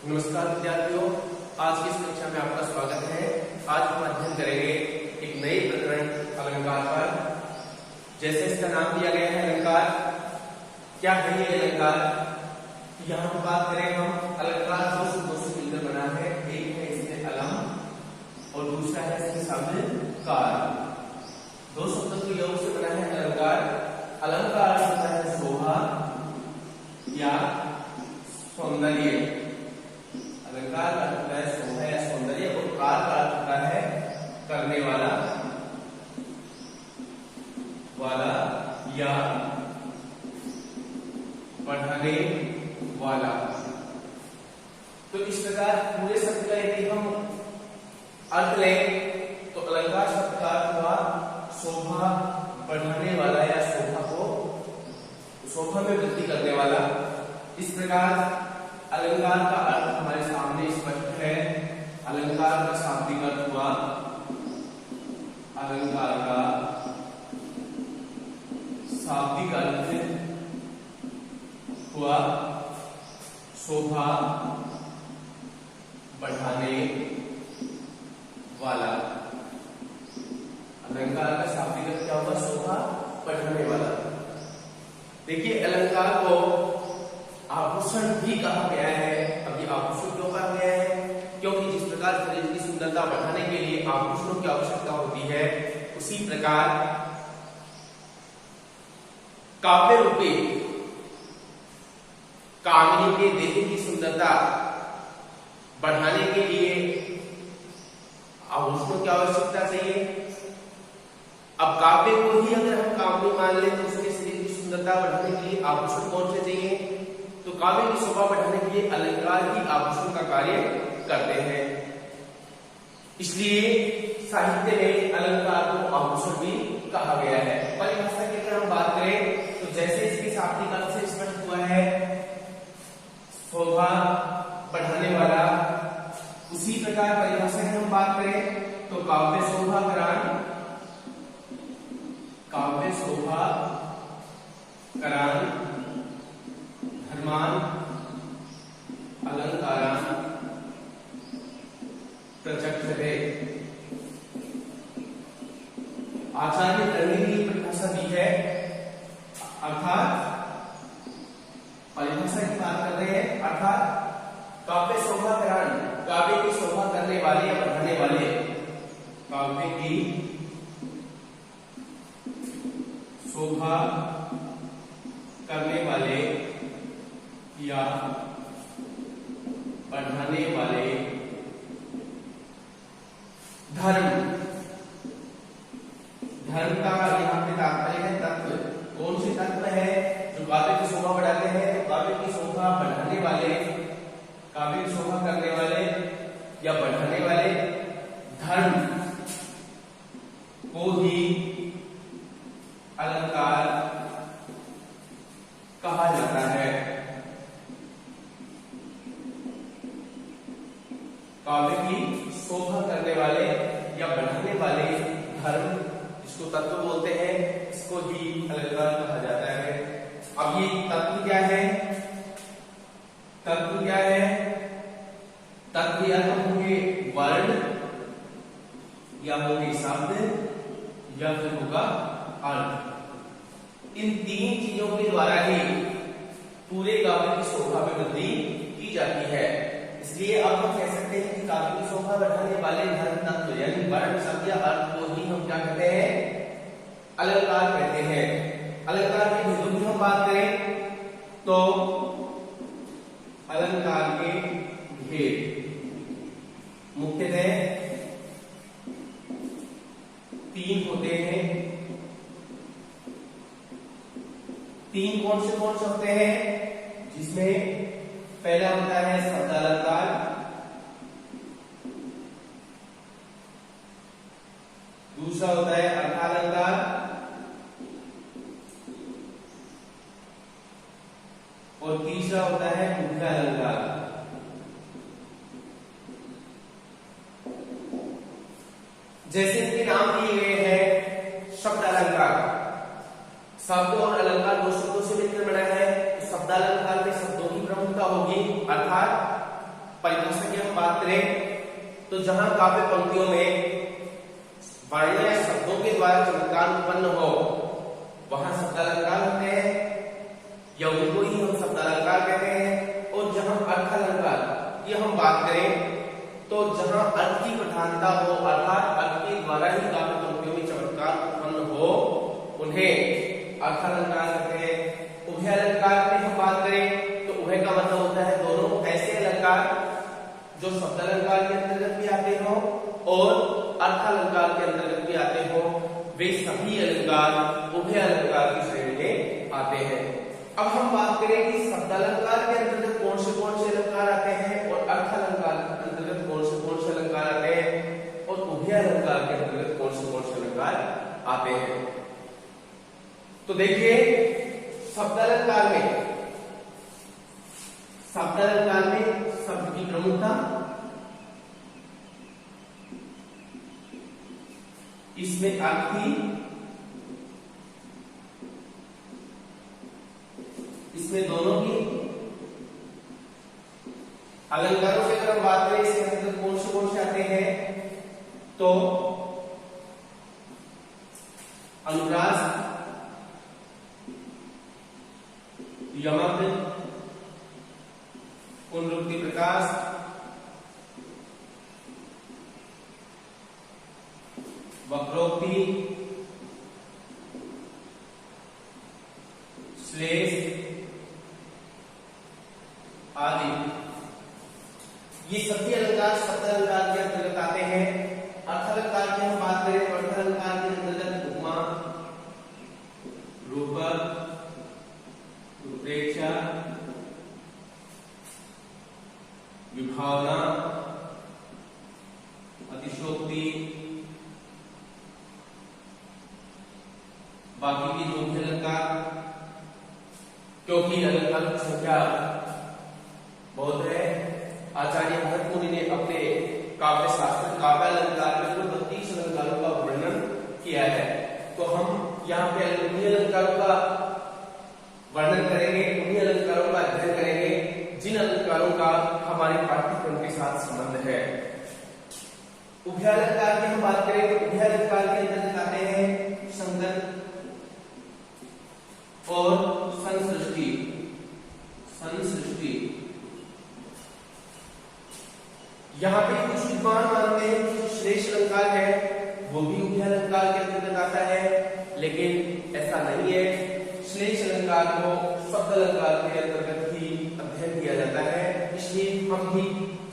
नमस्कार विद्यार्थियों, आज की इस कक्षा में आपका स्वागत है। आज हम अध्ययन करेंगे एक नए प्रकरण अलंकार पर। जैसे इसका नाम दिया गया है अलंकार। क्या है ये अलंकार? यहाँ पर बात करें हम अलंकार दो शब्दों से मिलकर बना है। एक है इसमें अलम और दूसरा है इसमें शब्द कार। दो शब्दों के योग से बना है अलंकार। अलंकार होता है शोभा या सौंदर्य। अलंकार का अर्थ है शोभा या सौंदर्य और कार का अर्थ होता है करने वाला या बढ़ाने वाला। तो इस प्रकार पूरे शब्द का यदि हम अर्थ लें तो अलंकार शब्द का अर्थ हुआ शोभा बढ़ाने वाला या शोभा में वृद्धि करने वाला। इस प्रकार अलंकार का अर्थ हमारे सामने स्पष्ट है। अलंकार का शाब्दिक अर्थ हुआ अलंकार का शाब्दिक अर्थ हुआ शोभा बढ़ाने वाला। अलंकार का शाब्दिक अर्थ क्या होगा? शोभा बढ़ाने वाला। देखिए, अलंकार को आभूषण भी कहा गया है। अभी आभूषण क्यों कहा गया है? क्योंकि जिस प्रकार शरीर की सुंदरता बढ़ाने के लिए आभूषणों की आवश्यकता होती है, उसी प्रकार काव्य रूपी कामिनी के देह की सुंदरता बढ़ाने के लिए आभूषणों की आवश्यकता चाहिए। अब काव्य को ही अगर हम कामिनी मान लें तो उसके शरीर की सुंदरता बढ़ाने के लिए आभूषण कौन से चाहिए? तो काव्य की शोभा बढ़ाने के लिए अलंकार ही आभूषण का कार्य करते हैं। इसलिए साहित्य में अलंकार को आभूषण भी कहा गया है। परिभाषा की अगर हम बात करें तो जैसे इसके शाब्दिक अर्थ से स्पष्ट हुआ है शोभा बढ़ाने वाला, उसी प्रकार परिभाषा की हम बात करें तो काव्य शोभा करान धर्मान अलंकारान प्रचक्षते। आचार्य करने की परिभाषा दी है, अर्थात परिभाषा की बात कर रहे हैं। अर्थात काव्य शोभा करान, काव्य की शोभा करने वाले या बढ़ाने वाले, काव्य की शोभा करने वाले या बढ़ाने वाले धर्म का यहाँ पे तात्पर्य है तत्व। कौन से तत्व है जो काव्य की शोभा बढ़ाते हैं? तो काव्य की शोभा बढ़ाने वाले, काव्य की शोभा करने वाले या बढ़ाने वाले धर्म को ही अलंकार कहा जाता है। काव्य की शोभा करने वाले या बढ़ाने वाले धर्म, इसको तत्व बोलते हैं, इसको ही अलंकार कहा जाता है। अब ये तत्व क्या है? तत्व क्या है? तत्व या तो होंगे वर्ण या होंगे शब्द या फिर होगा अर्थ। इन तीन चीजों के द्वारा ही पूरे काव्य की शोभा में वृद्धि की जाती है। इसलिए अब हम कह सकते हैं कि काव्य की शोभा बढ़ाने वाले धर्म तत्व यानी वर्ण शब्द या अर्थ को ही हम क्या कहते हैं? अलंकार कहते हैं। अलंकार के भेदों की हम बात करें तो अलंकार के भेद मुख्यतः तीन होते हैं। तीन कौन से होते हैं? जिसमें पहला होता है शब्दालंकार, दूसरा होता है अर्थालंकार और तीसरा होता है मुख्यालंकार। जैसे इसके नाम दिए गए हैं शब्द अलंकार, शब्द और अलंकार दो शब्दों से मिलकर बना है। तो शब्दालंकार में शब्दों की प्रमुखता होगी, अर्थात परिभाषा की हम बात करें तो जहां काव्य पंक्तियों में वर्ण या शब्दों के द्वारा चमत्कार उत्पन्न हो वहां शब्दालंकार होते हैं या उनको ही हम शब्दालंकार कहते हैं। और जहां अर्थालंकार की हम बात करें तो जहां अर्थ की प्रधानता हो अर्थात अर्थ के द्वारा ही काव्य पंक्तियों में चमत्कार उत्पन्न हो उन्हें अर्थालंकार कहते हैं। उभयालंकार की हम बात करें तो उभय का मतलब होता है दोनों ऐसे अलंकार जो शब्दालंकार के अंतर्गत भी आते हो और अर्थालंकार के अंतर्गत भी आते हो, वे सभी अलंकार उभयालंकार की श्रेणी में आते हैं। अब हम बात करें कि शब्दालंकार के अंतर्गत कौन से अलंकार आते हैं और अर्थालंकार के अंतर्गत कौन से अलंकार आते हैं और उभयालंकार के अंतर्गत कौन से अलंकार आते हैं। तो देखिए शब्दालंकार में शब्द की प्रमुखता, इसमें अर्थी, इसमें दोनों की। अलंकारों की अगर हम बात करें इसके अंतर्गत कौन से आते हैं तो अनुप्रास, यमक, पुनरुक्ति प्रकाश, वक्रोक्ति, श्लेष आदि, ये सभी अलंकार शब्दालंकार के अंतर्गत आते हैं। अर्थालंकार की हम बात करें तो अर्थालंकार के अंतर्गत उपमा, रूपक, रूपरेखा, विभावना, अतिशोक्ति, बाकी की जो भी अलंकार, क्योंकि अलंकार की संख्या बहुत है, आचार्य भरत मुनि ने अपने काव्य शास्त्र काव्यालंकार में 32 अलंकारों का वर्णन किया है। तो हम यहाँ पे उन्हीं अलंकारों का वर्णन करेंगे, उन्हीं अलंकारों का अध्ययन करेंगे जिन अलंकारों का हमारे पाठ्यक्रम के साथ संबंध है। उभयालंकार की हम बात करें तो उभयालंकार के अंतर्गत आते हैं संगत और संसृष्टि। यहाँ पे कुछ विद्वान मानते हैं कि श्लेष अलंकार है वो भी उभयालंकार के अंतर्गत आता है, लेकिन ऐसा नहीं है। श्लेष अलंकार को शब्दालंकार के अंतर्गत ही अध्ययन किया जाता है, इसलिए हम भी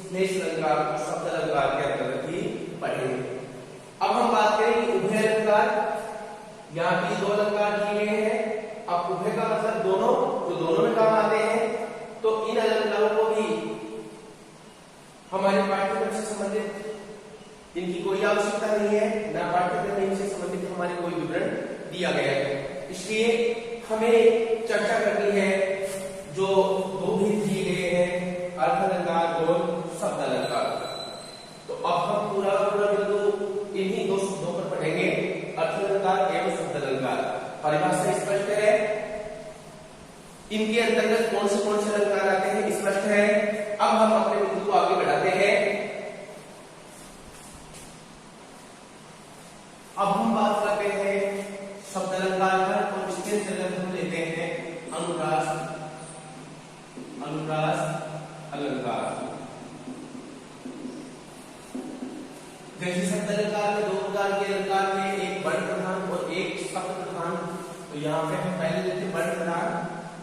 श्लेष अलंकार को शब्दालंकार के अंतर्गत ही पढ़ेंगे। अब हम बात करें कि उभयालंकार, यहाँ भी दो अलंकार दिए गए हैं। अब उभय का मतलब दोनों, जो दोनों में काम आते हैं, तो इन अलंकारों को भी हमारे पाठ्यक्रम से संबंधित इनकी कोई आवश्यकता नहीं है, ना पाठ्यक्रम में इनसे संबंधित हमारे कोई विवरण दिया गया है। इसलिए हमें चर्चा करनी है जो दो भी दिए गए हैं, अर्थालंकार और शब्दालंकार। तो अब हम पूरा बिंदु इन्हीं दो शब्दों पर पढ़ेंगे, अर्थालंकार एवं शब्दालंकार। परिभाषा स्पष्ट है, इनके अंतर्गत कौन से अलंकार आते हैं स्पष्ट है। अब हम अपने बिंदु को आगे बढ़ाते हैं। अब हम बात करते हैं शब्दालंकार पर, और इसके अंतर्गत हम लेते हैं अनुप्रास अलंकार। जैसे शब्दालंकार में दो प्रकार के अलंकार में, एक वर्ण प्रधान और एक शब्द प्रधान। तो यहाँ पे हम पहले लेते हैं वर्ण प्रधान,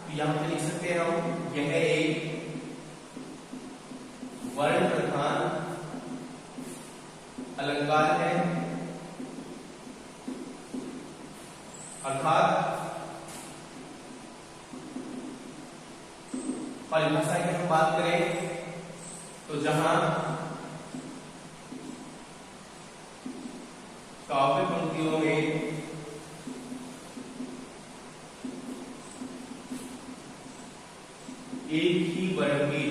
तो यहाँ पे लिख सकते हैं हम, यह एक वर्ण प्रधान अलंकार है, अर्थात परिभाषा की हम बात करें तो जहां काव्य पंक्तियों में एक ही वर्ण की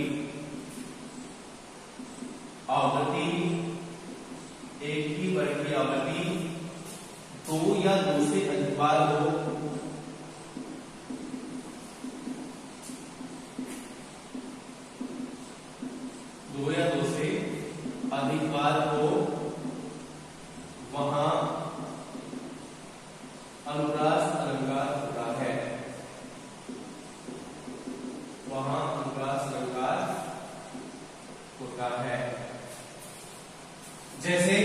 आवृत्ति, एक ही वर्ण की आवृत्ति दो या दो से अधिक बार हो, दो या दो से अधिक बार हो वहां अनुप्रास अलंकार होता है। वहां अनुप्रास अलंकार होता है। जैसे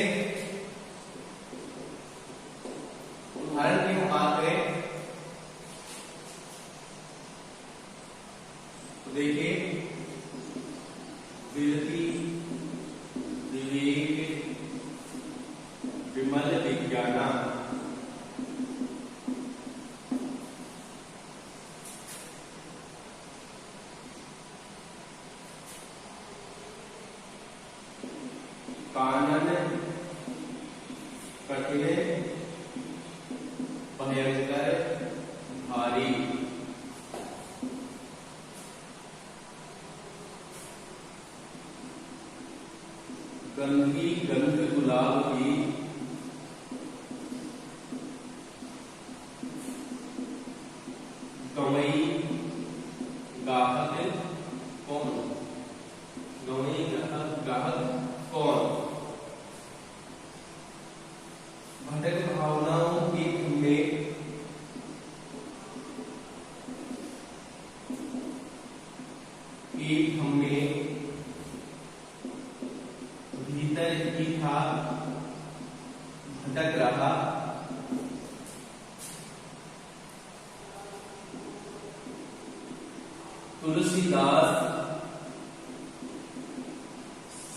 उदाहरण की हम बात करें तो देखिए विरति विवेक विमल विज्ञाना, कानन कठिन भयंकर भारी, गंधी गंध गुलाब की, गवई गाहक कौन, गवई गाहक कौन, भटक भावनाओं की धुन में एक हमने भीतर ही था भटक रहा, तुलसीदास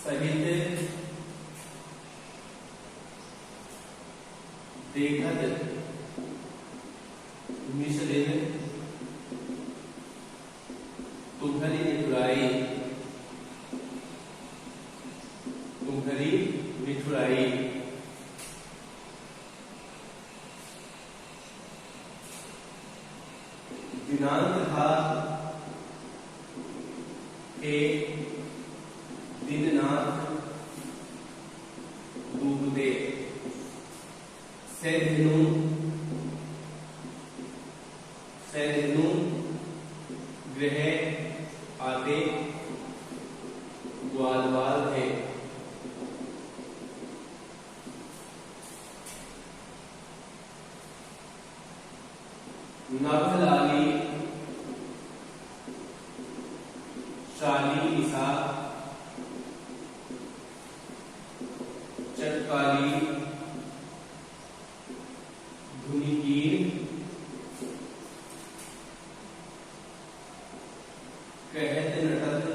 सहित देखत मिश्रित तुम्हारी निठुराई, तुम्हारी निठुराई, दिनांक था के दीननाथ डूबते, सैधनु गृह आते ग्वालवाल थे, नभलाली शाली निशा चटकाली धुनीकीन कहत नटत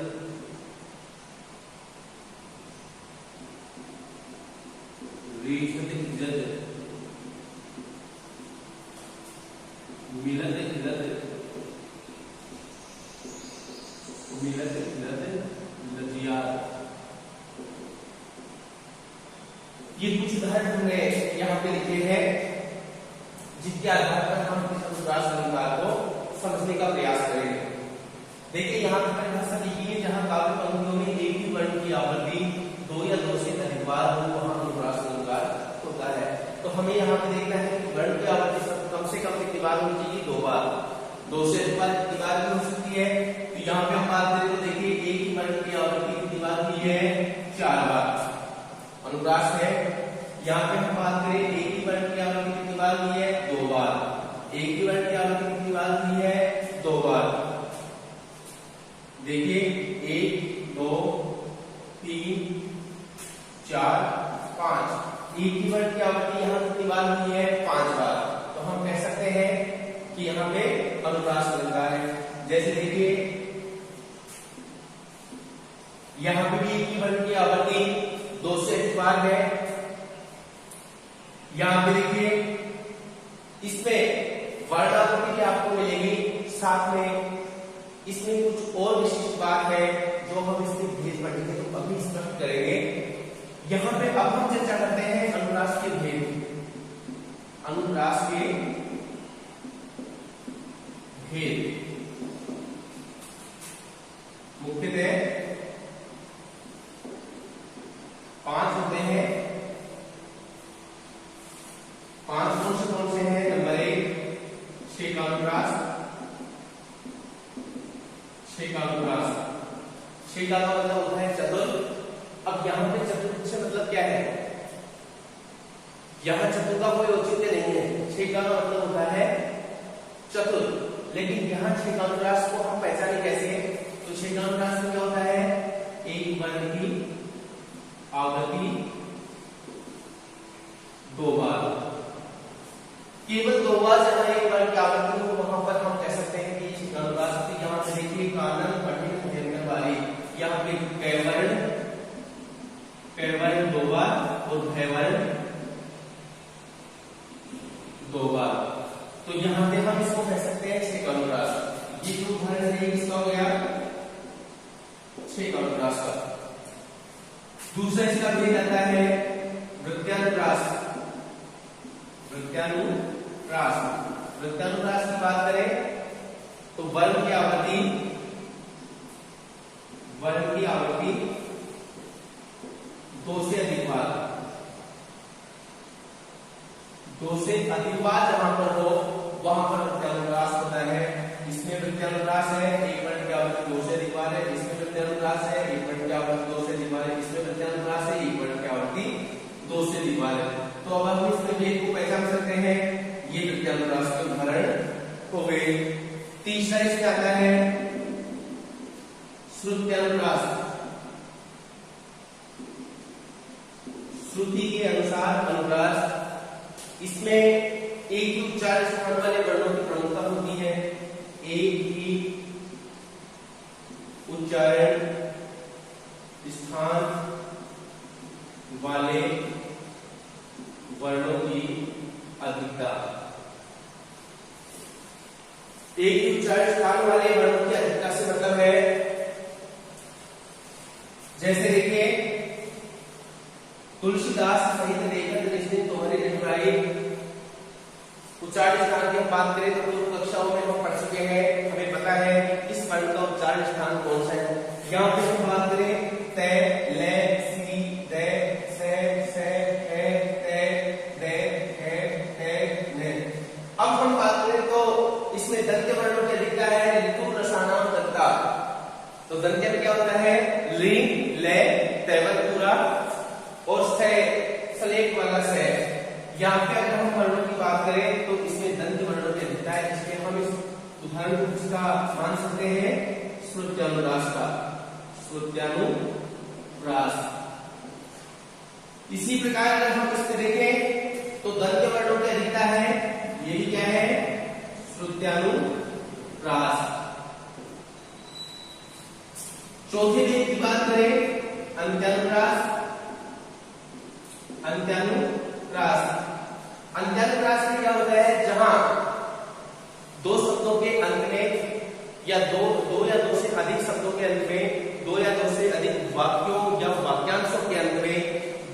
रीठत इज्जत मिलत इज्जत मिलत इज्जत लजिया। ये कुछ उदाहरण हमने यहाँ पे लिखे हैं जिसके आधार पर हम इस अनुप्रास अलंकार को समझने का प्रयास करेंगे। देखिए यहाँ पे परिभाषा लिखी है, जहाँ काव्य पंक्तियों में एक ही वर्ण की आवृत्ति दो या दो से अधिक बार हो वहां अनुप्रास अलंकार होता है। तो हमें यहाँ पे देखना है कि वर्ण की आवृत्ति कम से कम कितनी बार होनी चाहिए, दो बार, दो से अधिक बार कितनी बार भी हो सकती है। तो यहाँ पे हम बात करें तो देखिए एक ही वर्ण की आवृत्ति कितनी बार हुई है, 4 बार अनुप्रास है। यहाँ पे हम बात करें एक ही वर्ण की आवृत्ति कितनी बार हुई है, 2 बार, एक ही वर्ण की आवृत्ति कितनी बार हुई है, 2 बार। देखिए 1 2 3 4 5, एक ही वर्ण की आवृत्ति यहाँ कितनी बार हुई है, 5 बार। तो हम कह सकते हैं कि यहाँ पे अनुप्रास अलंकार है। जैसे देखिए यहाँ पे भी एक ही वर्ण की आवृत्ति 2 से अधिक बार है। यहाँ पे देखिए इसमें वर्णावृत्ति क्या आपको मिलेगी, साथ में इसमें कुछ और विशिष्ट बात है जो हम इसके भेद पढ़ेंगे तो अभी स्पष्ट करेंगे। यहाँ पे अब हम चर्चा करते हैं अनुप्रास के भेद, अनुप्रास के भेद। मुख्यतः 5 होते हैं। 5 कौन से हैं? नंबर 1 छह का अनुप्रास, 6 का अनुप्रास। 6 का मतलब होता है चतुर, यहाँ पे चतुर्थ मतलब क्या है, यहाँ चतुर्थ का कोई औचित्य नहीं है, 6 का मतलब होता है चतुर्थ, लेकिन यहाँ 6 का अनुप्रास को हम पहचाने कैसे, तो 6 का अनुप्रास में क्या होता है, एक वर्ण की आवृत्ति 2 बार, केवल 2 बार जहां एक वर्ण की आवृत्ति हो वहां पर हम कह सकते हैं कि 6 का अनुप्रास। यहाँ पे देखिए कानन कठिन भयंकर वाली, यहाँ पे कैवर्ण 2 बार और भयवर्ण 2 बार, तो यहाँ पे हम इसको कह सकते हैं 6 का अनुप्रास। ये जो उदाहरण है किसका हो गया, 6 का अनुप्रास का। दूसरा इसका भेद आता है वृत्तानुप्रास। वृत्तानुप्रास की बात करें तो वर्ण की आवृत्ति 2 से अधिक बार, 2 से अधिक बार जहां पर हो वहां पर वृत्तानुप्रास होता है। इसमें वृत्तानुप्रास है, एक वर्ण की आवृत्ति 2 से अधिक बार है, इसमें वृत्तानुप्रास है, एक वर्ण की आवृत्ति 2 से अधिक बार है, इसमें वृत्तानुप्रास है, एक वर्ण की आवृत्ति 2 से अधिक बार है। तो अब हम इसमें भेद को पहचान सकते हैं, ये वृत्तानुप्रास के उदाहरण हो गए। तीसरा इसमें आता है श्रुत्यानुप्रास। श्रुति के अनुसार अनुप्रास, इसमें एक ही उच्चारण स्थान वाले वर्णों की प्रमुखता होती है, एक ही उच्चारण स्थान वाले वर्णों की अधिकता। एक ही उच्चारण स्थान वाले वर्णों की अधिकता से मतलब है, जैसे देखिए तुलसीदास सहित लेखन जिस दिन तुम्हारे लिखवाई, उच्चारण स्थान की हम बात करें तो पूर्व कक्षाओं में हम पढ़ चुके हैं, हमें पता है इस वर्ण का उच्चारण स्थान कौन सा है। यहाँ पे हम बात करें ते, ले, सी, दे, से, है, ते, दे, है, ने। अब हम बात करें तो इसमें दंत्य वर्णों की अधिकता है, लिखो रसानाम दंता। तो दंत्य में क्या होता है, लिंग, ले, तैवत पूरा और से, सलेख वाला से। यहाँ पे अगर हम वर्णों की बात करें तो इसमें दंत वर्णों की अधिकता है, इसलिए हम इस उदाहरण को किसका मान सकते हैं, श्रुत्यानुप्रास का। श्रुत्यानुप्रास। इसी प्रकार अगर हम इससे देखें तो दंत वर्णों की अधिकता है, यही क्या है, श्रुत्यानुप्रास। चौथे भेद की बात करें अंत्यानुप्रास। अंत्यानुप्रास में क्या होता है, जहां 2 शब्दों के अंत में या दो या दो से अधिक शब्दों के अंत में, 2 या 2 से अधिक वाक्यों या वाक्यांशों के अंत में,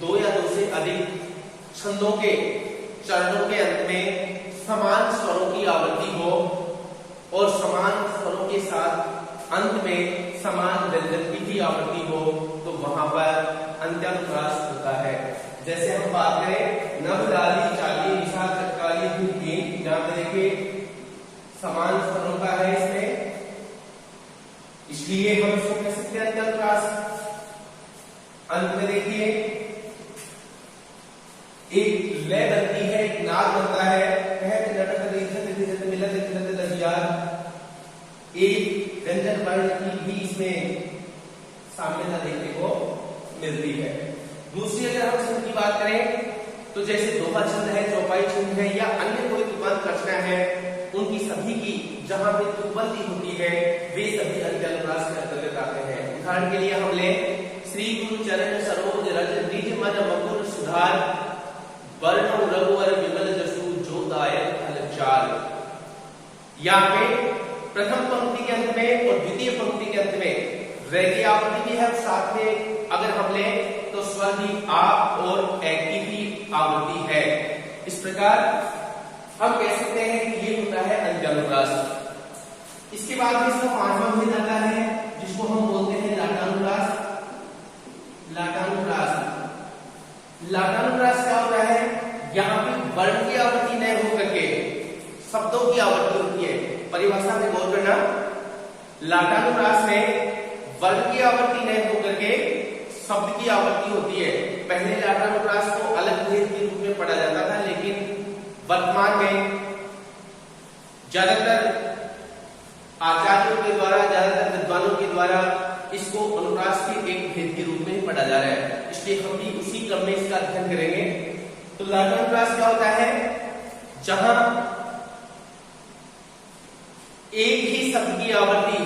2 या 2 से अधिक छंदों के चरणों के अंत में समान स्वरों की आवृत्ति हो और समान स्वरों के साथ अंत में समान व्यंजन की भी आवृत्ति हो, तो वहां पर अंत्यानुप्रास होता है। जैसे हम बात करें नव, लाली, चाली, विशाल, चटकाली, भूमि, जहां पे देखिए समान स्वरों का है इसमें, इसलिए हम इसको कह सकते हैं अंत्यानुप्रास। अंत में देखिए एक लय बनती है, एक नाद बनता है, एक व्यंजन वर्ण की भी इसमें साम्यता देखने को मिलती है। दूसरी अगर हम छंद की बात करें तो जैसे दोहा छंद है, चौपाई छंद है या अन्य कोई तुकांत रचना है, उनकी सभी की जहां पे तुकबंदी होती है वे सभी अंत्यानुप्रास के अंतर्गत आते हैं। उदाहरण के लिए हम ले श्री गुरु चरण सरोज रज निज मन मकुर सुधार, वर्ण रघुवर विमल जसु जो दायक फल चाल। यहाँ पे प्रथम पंक्ति के अंत में और द्वितीय पंक्ति के अंत में रे की आवृत्ति भी है, साथ में अगर हम ले तो स्वर भी आ और ए की भी आवृत्ति है। इस प्रकार हम कह सकते हैं कि ये होता है अंत्यानुप्रास। इसके बाद में इसका 5वां भेद आता है जिसको हम बोलते हैं लाटानुप्रास। लाटानुप्रास क्या होता है, यहाँ पे वर्ण की आवृत्ति नहीं होकर के शब्दों की आवृत्ति होती है। परिभाषा में गौर करना, लाटानुप्रास में वर्ण की आवृत्ति नहीं होकर के शब्द की आवृत्ति होती है। पहले लाटानुप्रास को अलग भेद के रूप में पढ़ा जाता था, लेकिन वर्तमान में ज्यादातर आचार्यों के द्वारा, ज्यादातर विद्वानों के द्वारा इसको अनुप्रास के एक भेद के रूप में पढ़ा जा रहा है। इसलिए हम भी उसी क्रम में इसका अध्ययन करेंगे। तो लाटानुप्रास क्या होता है? जहां एक ही शब्द की आवृत्ति,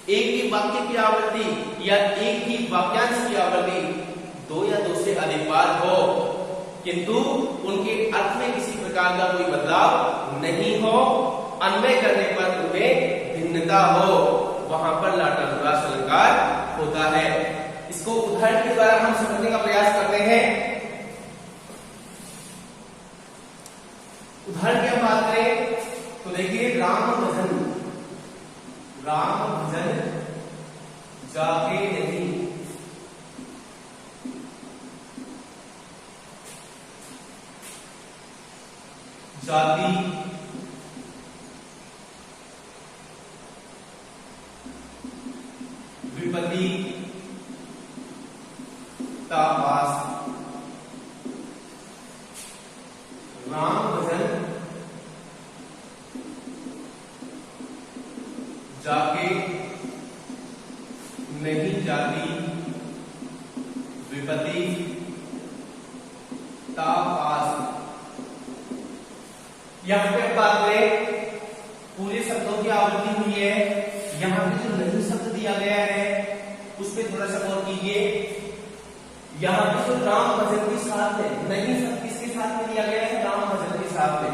एक ही वाक्य की आवृत्ति या एक ही वाक्यांश की आवृत्ति दो या दो से अधिक बार हो, किंतु उनके अर्थ में किसी प्रकार का कोई बदलाव नहीं हो, अन्वय करने पर उनमें भिन्नता हो, वहां पर लाटानुप्रास अलंकार होता है। इसको उदाहरण के द्वारा हम समझने का प्रयास करते हैं। उदाहरण की हम बात करें तो देखिए, राम भजन जाके नहीं, जाति विपत्ति तापास। राम भजन जाके नहीं, जाति विपत्ति तापास। यहां पे बात करें, पूरे शब्दों की आवृत्ति हुई है। यहां पे जो नहीं शब्द दिया गया है उस पर थोड़ा सा गौर कीजिए। यहां पे जो राम भजन के साथ है, नहीं शब्द किसके साथ में दिया गया है? राम भजन के साथ में।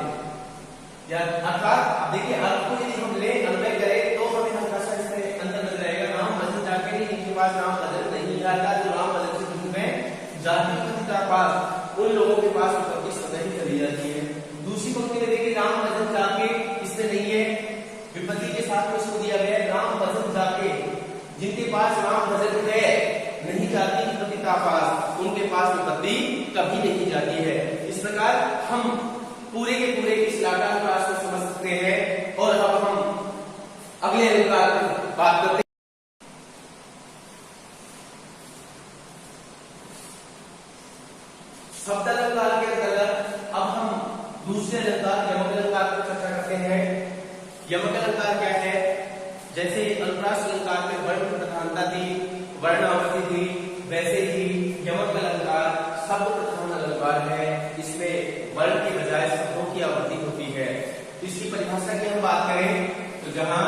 या अर्थात देखिए, अर्थ को यदि हम ले अन्वय करें तो हमें हल्का सा इसमें अंतर मिल जाएगा। राम भजन जाके नहीं, इनके पास राम भजन नहीं आता, जो राम भजन से दूर में जाति के पास, उन लोगों के पास विपत्ति सदा ही चली जाती है। दूसरी पंक्ति में देखिए, राम भजन जाके इससे नहीं है, विपत्ति के साथ में इसको दिया गया है राम भजन जाके, जिनके पास राम भजन है नहीं जाती विपत्ति का पास, उनके पास विपत्ति कभी नहीं जाती है। इस प्रकार हम पूरे के पूरे इस लाटानुप्रास को समझ सकते हैं। और अब हम अगले अलंकार पर बात करते हैं। शब्द अलंकार के अंतर्गत अब हम दूसरे अलंकार यमक अलंकार पर चर्चा करते हैं। यमक अलंकार क्या है? जैसे अनुप्रास अलंकार में वर्ण प्रधानता थी, वर्ण आवृत्ति थी, वैसे ही यमक अलंकार शब्द प्रधान अलंकार है। इसमें वर्ण के बजाय शब्दों की आवृत्ति होती है। तो इसकी परिभाषा की हम बात करें तो जहां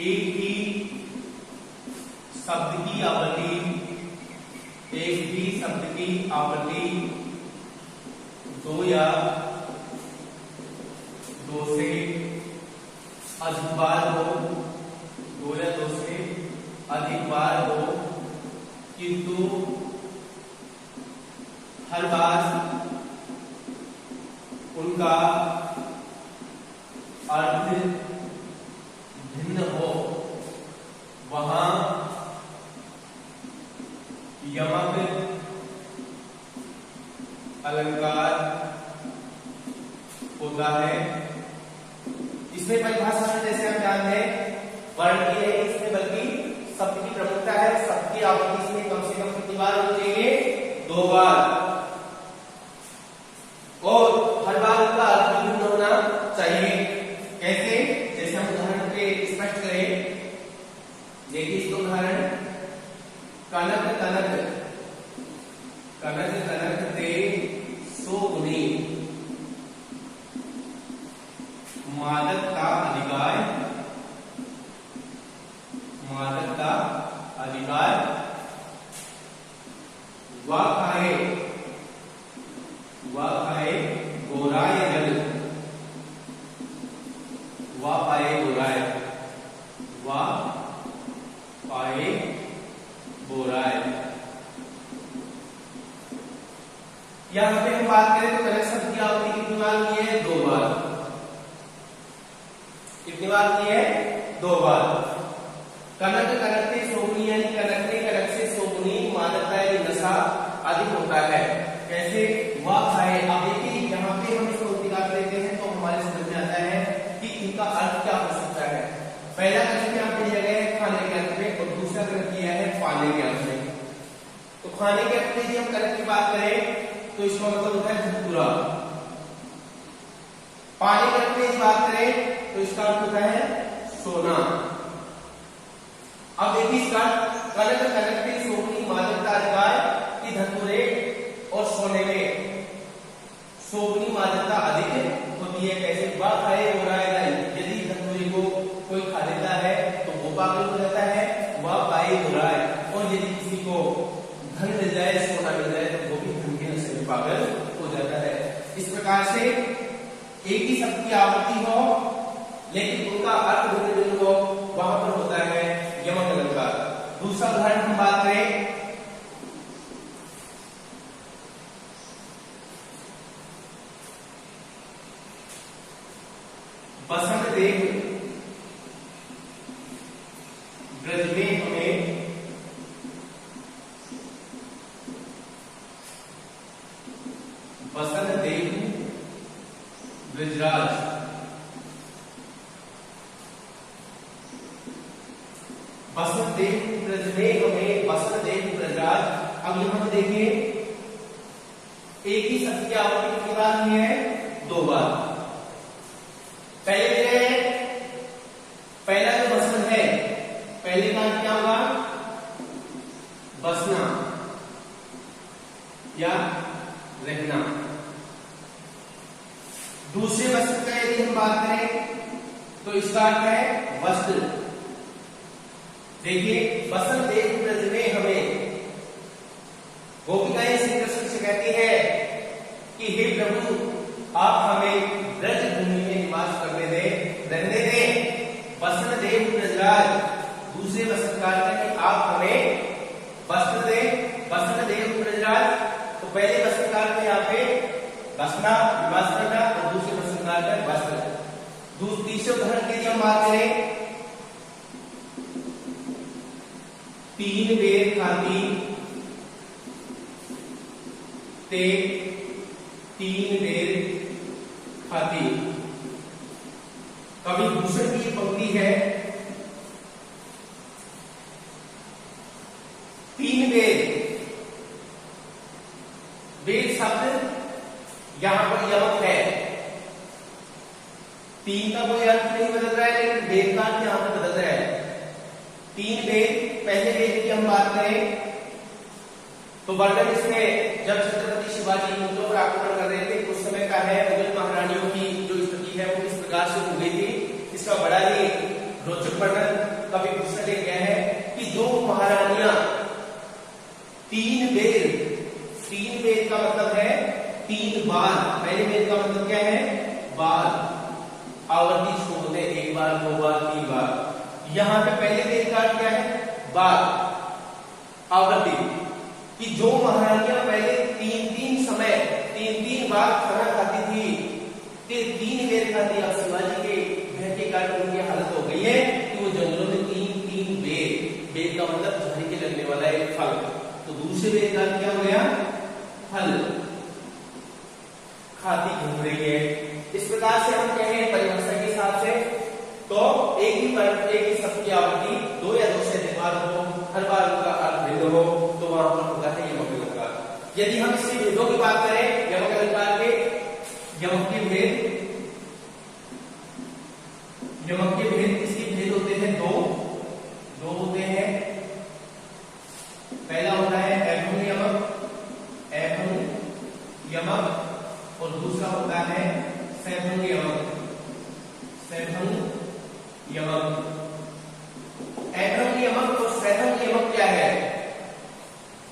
एक ही शब्द की आवृत्ति, एक ही शब्द की आवृत्ति दो या दो से अधिक बार हो, दो या दो से अधिक बार हो, किंतु हर बार उनका अर्थ भिन्न हो, वहां यमक अलंकार होता है। इसमें परिभाषा में जैसे हम जानते हैं, वर्ण की है इसमें, बल्कि शब्द की प्रमुखता है। शब्द की आवृत्ति इसमें कम से कम कितनी बार होनी चाहिए? दो बार। और हर बार उनका अर्थ भिन्न होना चाहिए। कैसे? जैसे हम उदाहरण पे स्पष्ट करें, देखिए इसका उदाहरण, कनक कनक, कनक कनक ते सोगुनी, मादकता अधिकार, मादकता अधिकार, वा खाए गोराय जल, वा पाए गोराय, वा पाए गोराय। यहां पे हम बात करें तो कनक शब्द की आवृत्ति कितनी बार हुई है? दो बार। कितनी बार हुई है? दो बार। कनक कनक से सोगुनी, यानी कनक ने कनक से सोगुनी, मादकता यानी नशा अधिक होता है। कैसे? वह खाए। अब देखिए यहाँ पे हम इसको निकाल लेते हैं तो हमारे समझ में आता है कि इनका अर्थ क्या हो सकता है। पहला कथन यहाँ पे दिया गया है खाने के अर्थ में, और दूसरा कथन खाने के अर्थ में। तो खाने के अर्थ में यदि हम करेक्ट की बात करें तो इसका मतलब होता है धतूरा। पानी के अर्थ में यदि बात करें तो इसका अर्थ होता है सोना। अब देखिए इसका कनक कनकती सोनी मादकता अधिकार की धतूरे और सोने में सोनी मादकता अधिक होती है। कैसे? वह खाए हो रहा है नहीं, यदि धतूरे को कोई खा लेता है तो वो पागल हो जाता है, वह पाए हो रहा है। और यदि किसी को धन मिल जाए, सोना मिल जाए तो वो भी धन के नशे में पागल हो जाता है। इस प्रकार से एक ही शब्द की आवृत्ति हो लेकिन उनका अर्थ भिन्न भिन्न हो, वहां पर होता है यमक अलंकार। दूसरा उदाहरण हम बात करें, बसंत देव ब्रज में हमें बसंत देव ब्रजराज बसंत देव ब्रज में हमें बसंत देव ब्रजराज। अब यहां देखिए एक ही शब्द की आवृत्ति कितनी बार हुई है? 2 बार। पहले दे रहे हैं, पहला जो बसंत है पहले का क्या होगा? बसना या रहना। दूसरे बसंत का यदि हम बात करें तो इसका अर्थ है वस्त्र। देखिए बसंत देव ब्रज में हमें गोपिकाएं श्री कृष्ण से कहती है कि हे प्रभु आप हमें ब्रज भूमि में निवास करने दे, रहने दें। बसंत देव ब्रजराज दूसरे बसंत का अर्थ है कि आप हमें वस्त्र दें। बसंत देव ब्रजराज तो पहले बसंत का अर्थ है यहाँ पे बसना, निवास करना, और दूसरे बसंत का अर्थ है वस्त्र। तीसरे उदाहरण के लिए हम बात करें, 3 बेर खाती ते 3 बेर खाती। कवि भूषण की पंक्ति है, 3 बेर। बेर शब्द यहां पर यमक है, 3 का कोई अर्थ नहीं बदल रहा है लेकिन बेर का अर्थ यहां पर बदल रहा है। 3 बेर। पहले बेर की हम बात करें तो वर्णन इसमें जब छत्रपति शिवाजी मुगलों पर आक्रमण कर रहे थे उस समय का है। मुगल महारानियों की जो स्थिति है वो इस प्रकार से हो गई थी। इसका बड़ा ही रोचक वर्णन कवि भूषण ने किया है कि जो महारानियां 3 बेर का मतलब है 3 बार। पहले बेर का मतलब क्या है? बार। आवर्ती छोड़ते 1 बार 2 बार 3 बार। यहां पे पहले बेर का क्या है? बार, आवर्ती। कि जो महारानियां पहले 3 बार खाना खाती थी, 3 बेर खाती। अब शिवाजी के भय के कारण उनकी हालत हो गई है कि वो जंगलों में 3 बेर का मतलब झाड़ी के लगने वाला एक फल। तो दूसरे बेर का क्या हो गया? फल खाती घूम रही है। इस प्रकार से हम कहें परिभाषा के हिसाब से तो एक ही शब्द की आवृत्ति 2 या 2 से अधिक बार हो, हर बार उनका अर्थ भिन्न हो, तो वहां पर होता है यमक अलंकार। यदि हम इसके भेदों की बात करें, यमक अलंकार के यमक के भेद इसके भेद होते हैं 2 होते हैं। पहला होता है एभंग यमक और दूसरा होता है सैभंग यमक। एभंग यमक और सैभंग यमक क्या है?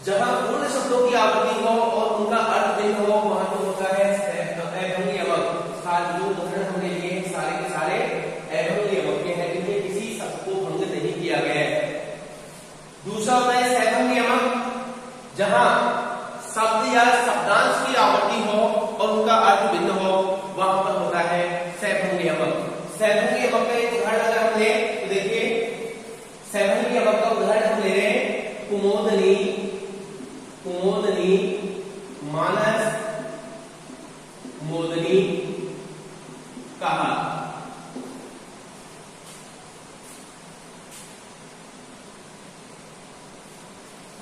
जहां पूर्ण शब्दों की आवृत्ति हो और उनका अर्थ भिन्न हो वहां तो होता है एभंग यमक। जो उदाहरण हमने लिए सारे के सारे एभंग यमक के हैं, इनमें किसी शब्द को भंग नहीं किया गया है। दूसरा होता है सैभंग यमक, जहां शब्द या शब्दांश की आवृत्ति हो और उनका अर्थ भिन्न हो, वहां पर होता है सैभंग यमक। सैभंग यमक का एक उदाहरण अगर हम ले तो देखिए, सैभंग यमक का उदाहरण हम ले रहे हैं कुमोदनी, मानस,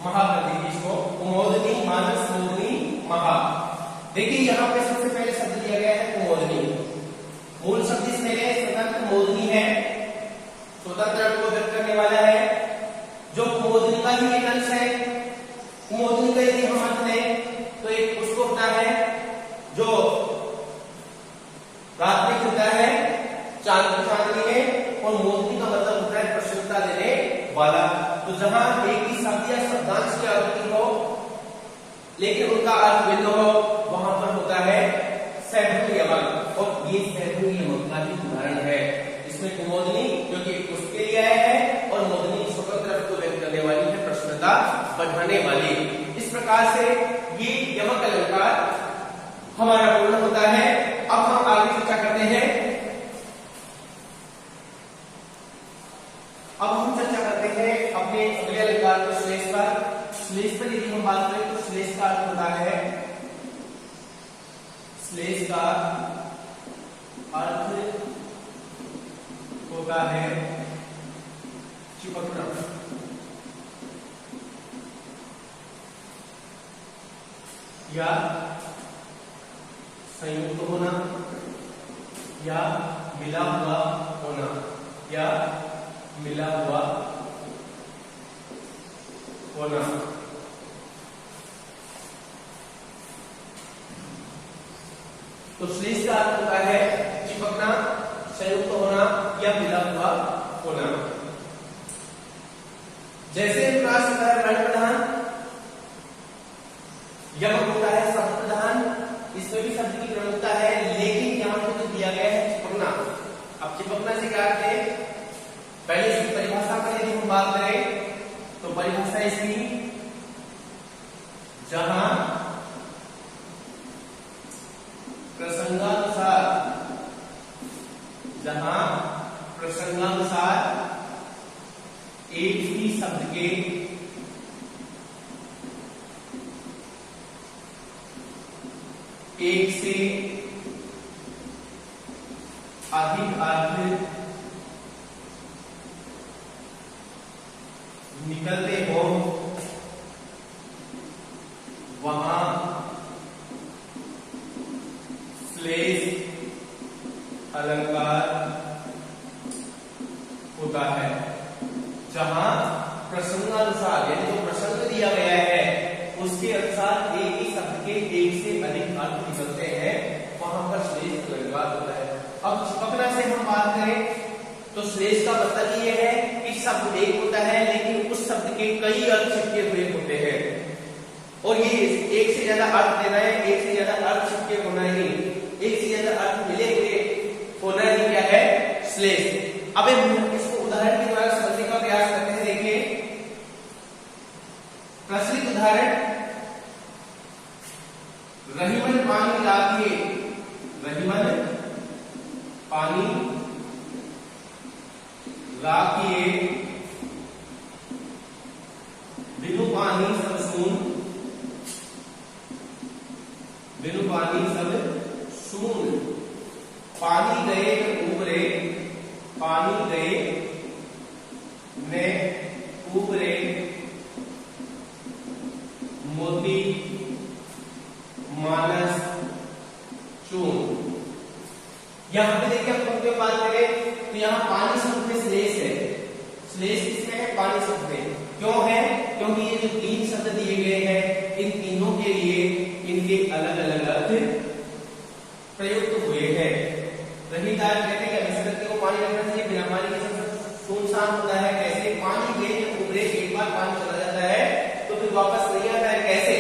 महा कर दीजिए इसको, कुमोदनी मानस मोदनी महा। देखिए यहाँ पे सबसे पहले शब्द दिया गया है कुमोदनी। मूल शब्द इसमें है स्वतंत्र मोदनी है, स्वतंत्र अर्थ को व्यक्त करने वाला है, जो कुमोदनी का ही एक अंश है। कुमोदनी का यदि हम अर्थ लें तो एक उसको होता है जो रात में खिलता है, चांदनी में, और मोदनी का मतलब होता है प्रसन्नता देने वाला। तो जहां एक ही शब्द या शब्दांश की आवृत्ति हो लेकिन उनका अर्थ भिन्न हो, वहां पर होता है सैद्धांतिक यमक, और ये सैद्धांतिक यमक का भी उदाहरण है। इसमें कुमोदनी जो कि उसके लिए है, और मोदनी स्वतंत्र अर्थ को व्यक्त करने वाली है, प्रसन्नता बढ़ाने वाली। इस प्रकार से ये यमक अलंकार हमारा पूर्ण होता है। अब हम आगे चर्चा करते हैं। अब हम चर्चा करते हैं अपने अगले अलंकार पर, श्लेष पर। श्लेष पर यदि हम बात करें तो श्लेष का अर्थ होता है, श्लेष का अर्थ होता है चिपकना या संयुक्त होना या मिला हुआ होना या मिला हुआ होना। तो श्लेष का अर्थ होता है चिपकना, संयुक्त होना या मिला हुआ होना। जैसे वर्ण प्रधान यमक होता है शब्द प्रधान, इसमें भी शब्द की प्रमुखता है, लेकिन यहाँ पे जो दिया गया है चिपकना। अब चिपकना से क्या अर्थ है, पहले इसकी परिभाषा पर यदि हम बात करें तो परिभाषा इसकी, जहां प्रसंगानुसार एक ही शब्द के एक से अधिक अर्थ निकलते हो, वहां श्लेष अलंकार होता है। जहां प्रसंगानुसार यानी जो प्रसंग दिया गया है उसके अनुसार एक ही शब्द के एक से अधिक अर्थ निकलते हैं, वहां पर श्लेष अलंकार होता है। अब चिपकना से हम बात करें तो श्लेष का मतलब ये है कि शब्द एक होता है लेकिन उस शब्द के कई अर्थ छिपके हुए होते हैं, और ये एक से ज्यादा अर्थ देना है, एक से ज्यादा अर्थ छिपके होना ही, एक से ज्यादा अर्थ मिले हुए होना ही क्या है, श्लेष। अब इसको उदाहरण के द्वारा समझने का प्रयास करते हैं। देखिए प्रचलित उदाहरण, रहीमन पानी लाके, रहीमन पानी लाके, बिनु पानी सब सून, बिनु पानी सब सून, पानी गए ऊपरे, पानी गए ने ऊपरे, मोती मानस चून। यहां पे देखिए हम बात करें तो यहाँ पानी शब्द में श्लेष है, श्लेष किसमें है, पानी शब्द में। क्यों है, क्योंकि ये जो तीन शब्द दिए गए हैं इन तीनों के लिए इनके अलग अलग अर्थ प्रयुक्त हुए हैं। रहीदार कहते हैं कि व्यक्ति को पानी रखना चाहिए, बिना पानी के सुनसान होता है। कैसे, पानी में ऊपरे एक बार पानी चला जाता है तो फिर वापस नहीं आता है। कैसे,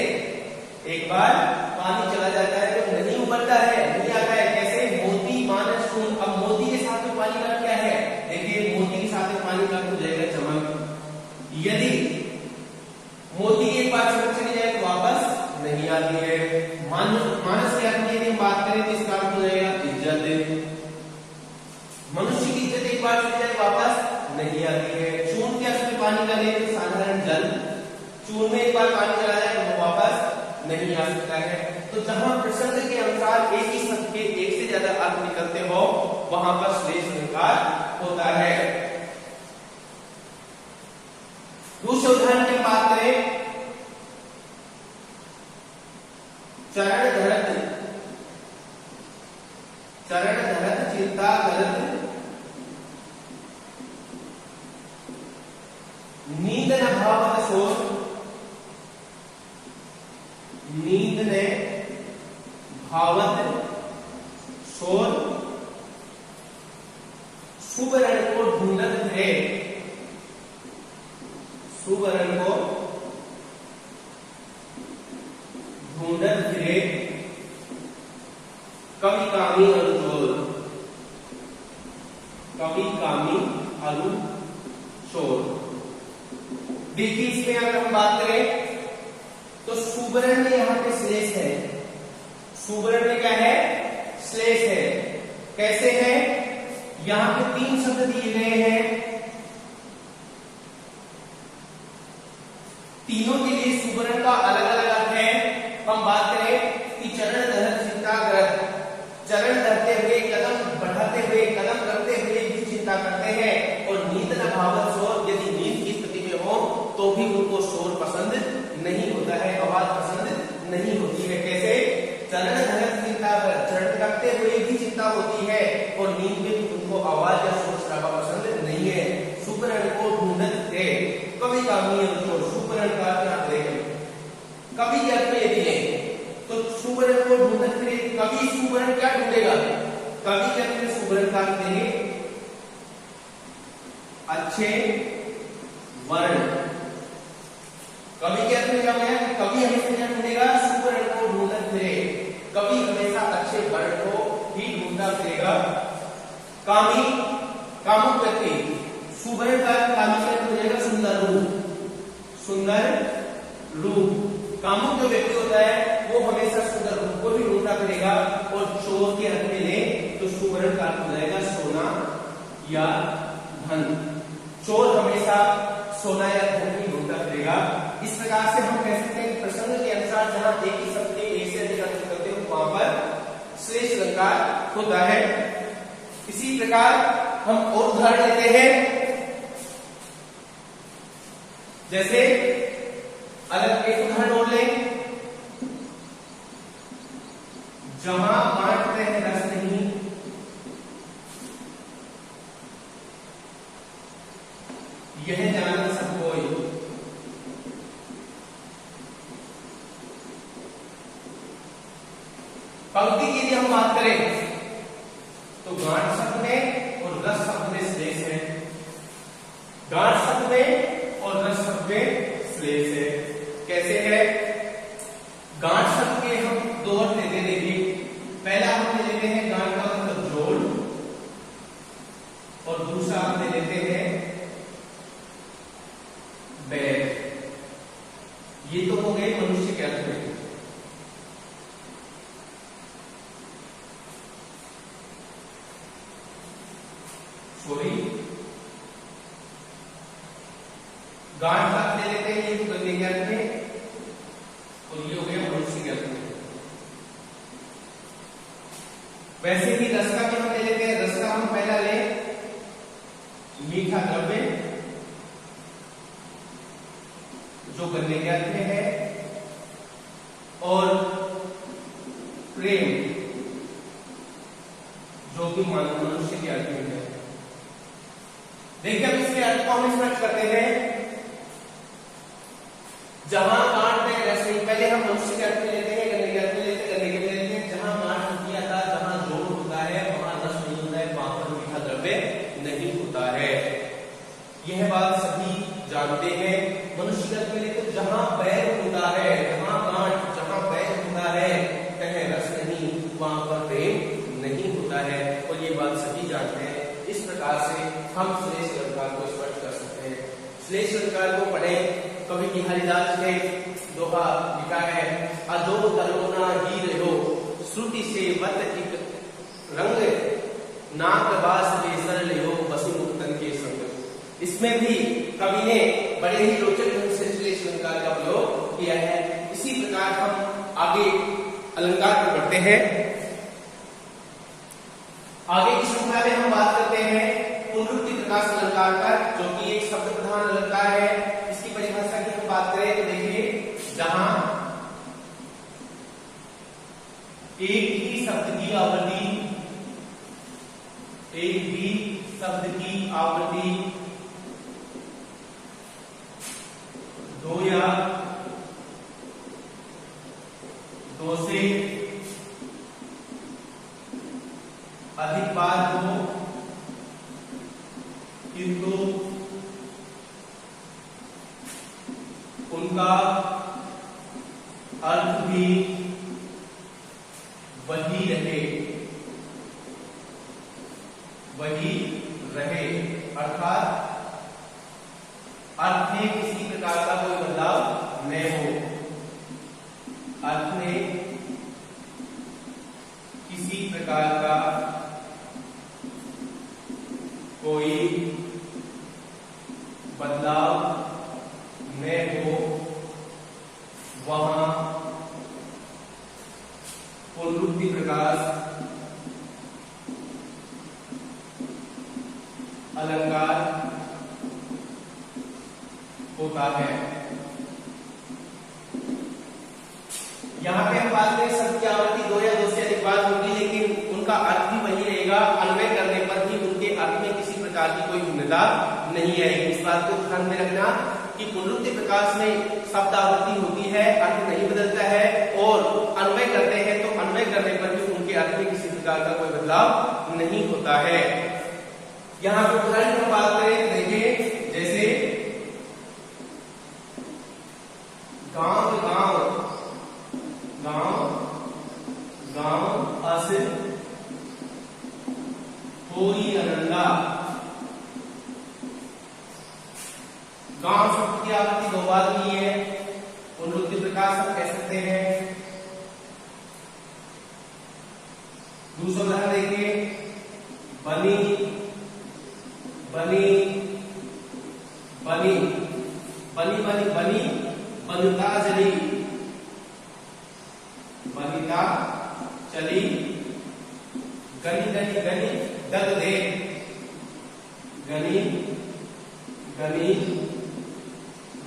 एक बार पानी चला जाता है तो नहीं उबलता है, नहीं आता है। कैसे, मोती मानस चून। अब मोती के साथ में पानी का क्या है, देखिए मोती के साथ में पानी का हो जाएगा चमक। यदि मोती एक बार चमक चली जाए तो वापस नहीं आती है। मानस के अर्थ की बात करें तो इसका अर्थ हो जाएगा इज्जत। मनुष्य की इज्जत एक बार चली जाए वापस नहीं आती है। चून के अर्थ में पानी का ले तो साधारण जल, चून में एक बार पानी चला जाए तो वो वापस नहीं आ सकता है। तो जहां प्रसंग के अनुसार एक ही शब्द के एक से ज्यादा अर्थ निकलते हो वहां पर श्लेष अलंकार होता है। दूसरे उदाहरण की बात करें चरण धरत, चरण धरत चिंता करत, नींद न भावत सोर, नींद ने भावत सोर, सुवर्ण को ढूंढत है, सुवर्ण को ढूंढत फिरे, कवि कामी अनुचोर, कवि कामी अनुचोर। देखिए इसमें अगर हम बात करें तो सुवर्ण में यहां पे श्लेष है, सुवर्ण में क्या है, श्लेष है। कैसे है, यहां पे 3 शब्द दिए गए हैं, तीनों के लिए सुवर्ण का अलग अलग अर्थ है। हम बात करें कि चरण धरत चिंताग्रत, चरण धरते हुए, कदम बढ़ाते हुए, कदम रखते हुए भी चिंता करते हैं। और नींद न भावत शोर, यदि नींद की स्थिति में हो तो भी उनको शोर पसंद नहीं होता है, आवाज पसंद नहीं होती है। कैसे, चरण धरत चिंताग्रत, चरण रखते हुए भी चिंता होती है और नींद में भी उनको आवाज या शोर शराबा पसंद नहीं है। सुवर्ण को ढूंढत है, कवि कामी अनुचोर, सुवर्ण का क्या करेगा, कवि के अर्थ में यदि है तो सुवर्ण को ढूंढत फिरे, कवि सुवर्ण क्या ढूंढेगा, कवि के अर्थ में सुवर्ण का अर्थ देंगे अच्छे वर्ण। कवि के अर्थ में क्या होगा, कवि हमेशा क्या ढूंढेगा, सुवर्ण को ढूंढत फिरे, कवि हमेशा अच्छे वर्ण को ही ढूंढता फिरेगा। कामी, कामुक व्यक्ति, सुवर्ण का कामी से हो जाएगा सुंदर रूप, सुंदर रूप। कामुक जो व्यक्ति होता है वो हमेशा सुंदर रूप को ही ढूंढता फिरेगा। और चोर के अर्थ में ले तो सुवर्ण का अर्थ हो जाएगा सोना या धन, चोर हमेशा सोना या धन ही ढूंढता फिरेगा। इस प्रकार से हम कह सकते हैं प्रसंग के अनुसार जहां एक ही शब्द के एक से अधिक अर्थ करते हो वहां पर श्लेष अलंकार होता है। इसी प्रकार हम और उदाहरण लेते हैं, जैसे अलग एक उदाहरण और लें, जहां बांटते हैं रस नहीं, यह जानत सब कोई। पंक्ति की यदि हम बात करें तो गांठ शब्द में और रस शब्द में श्लेष है, गांठ शब्द में और रस शब्द में श्लेष है। कैसे है, गांठ शब्द के हम दो अर्थ लेते हैं। देखिए पहला हम ले लेते हैं गांठ का मतलब जोड़, और दूसरा हम ले लेते हैं बैर। ये तो हो गए मनुष्य के अर्थ में। सॉरी, गांठ का ले लेते हैं, ये तो गंदे के अर्थ में, और ये हो गया मनुष्य के अर्थ में। वैसे ही रस का भी हम ले लेते हैं, रस का हम पहला ले मीठा द्रव्य जो गंदे के अर्थ में है, और प्रेम जो कि मनुष्य के अर्थ में है। देखिए अब इसके अर्थ को हम स्पष्ट करते हैं। जहां गांठ में रस नहीं, पहले हम मनुष्य के अर्थ में लेते हैं, गंदे के अर्थ में लेते हैं, गंदे के लेते हैं। जहां गांठ किया था, जहां जोड़ होता है वहां रस नहीं होता है, वहां पर मीठा द्रव्य नहीं होता है। यह बात सभी जानते हैं। मनुष्य के अर्थ में लेते हैं, जहां बैर होता है, जहां गांठ, जहां बैर होता है कहीं रस नहीं, वहां पर प्रेम नहीं होता है, और ये बात सभी जानते हैं। इस प्रकार से हम श्लेष अलंकार को स्पष्ट कर सकते हैं। श्लेष अलंकार को पढ़ें, कवि बिहारीदास ने दोहा लिखा है, अजो तलोना ही रहो श्रुति से वत एक रंग, नाक बास बेसर ले बसु मुक्तन के संग। इसमें भी कवि ने बड़े ही रोचक ढंग से श्लेष अलंकार का प्रयोग किया है। इसी प्रकार हम आगे अलंकार पर बढ़ते हैं। आगे की श्रृंखला में हम बात करते हैं पुनरुक्ति प्रकाश अलंकार पर, जो कि एक शब्द प्रधान अलंकार है। इसकी परिभाषा की हम बात करें तो देखिए, जहां आवृत्ति, एक भी शब्द की आवृत्ति 2 या 2 से अधिक बार हो, किंतु उनका अर्थ भी वही रहे, अर्थात अर्थ में किसी प्रकार का कोई बदलाव न हो, अर्थ में किसी प्रकार का कोई बदलाव न हो, वहां पुनरुक्ति प्रकाश अलंकार होता है। यहां पे हम बात करें शब्द की आवृत्ति 2 या 2 से अधिक बार होगी, लेकिन उनका अर्थ भी वही रहेगा। अन्वय करने पर भी उनके अर्थ में किसी प्रकार की कोई भिन्नता नहीं आएगी। इस बात को ध्यान में रखना कि पुनरुक्ति प्रकाश में शब्द आवृत्ति होती है, अर्थ नहीं बदलता है, और अन्वय करते हैं तो अन्वय करने पर भी उनके अर्थ में किसी प्रकार का कोई बदलाव नहीं होता है। यहां पर उदाहरण की बात करें, देखिए जैसे गांव गांव गांव गांव अस होई अनंदा। गांव शब्द की आवृत्ति 2 बार हुई है, पुनरुक्ति प्रकाश हम कह सकते हैं। दूसरा उदाहरण देखिए, बनी बनी बनी बनी बनी बनी बनता चली, बनिता चली। गनी गनी गनी दग दे, गनी गनी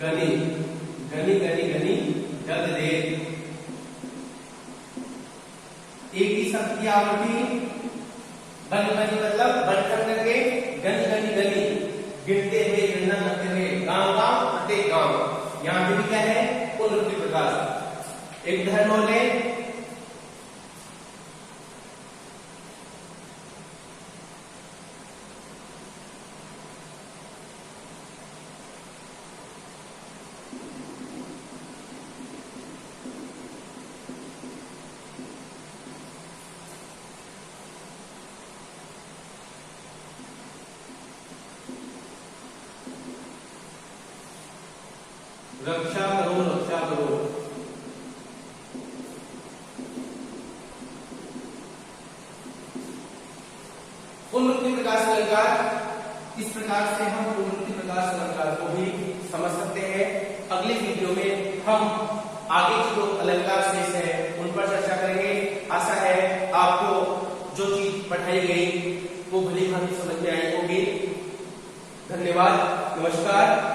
गनी गनी गनी गनी दग दे। एक ही शब्द की आवृत्ति बनी बनी मतलब बढ़कर करके, गनी गनी गनी गिरते हुए, गणना करते हुए, गांव गांव फटे गांव। यहां पे भी क्या है, पुनरुक्ति प्रकाश। एक उदाहरण और लें, रक्षा करो रक्षा करो। पुनरुक्ति प्रकाश अलंकार, इस प्रकार से हम पुनरुक्ति प्रकाश अलंकार को भी समझ सकते हैं। अगले वीडियो में हम आगे जो अलंकार शेष है उन पर चर्चा करेंगे। आशा है आपको जो चीज पढ़ाई गई वो भली भांति समझ में आई होगी। धन्यवाद, नमस्कार।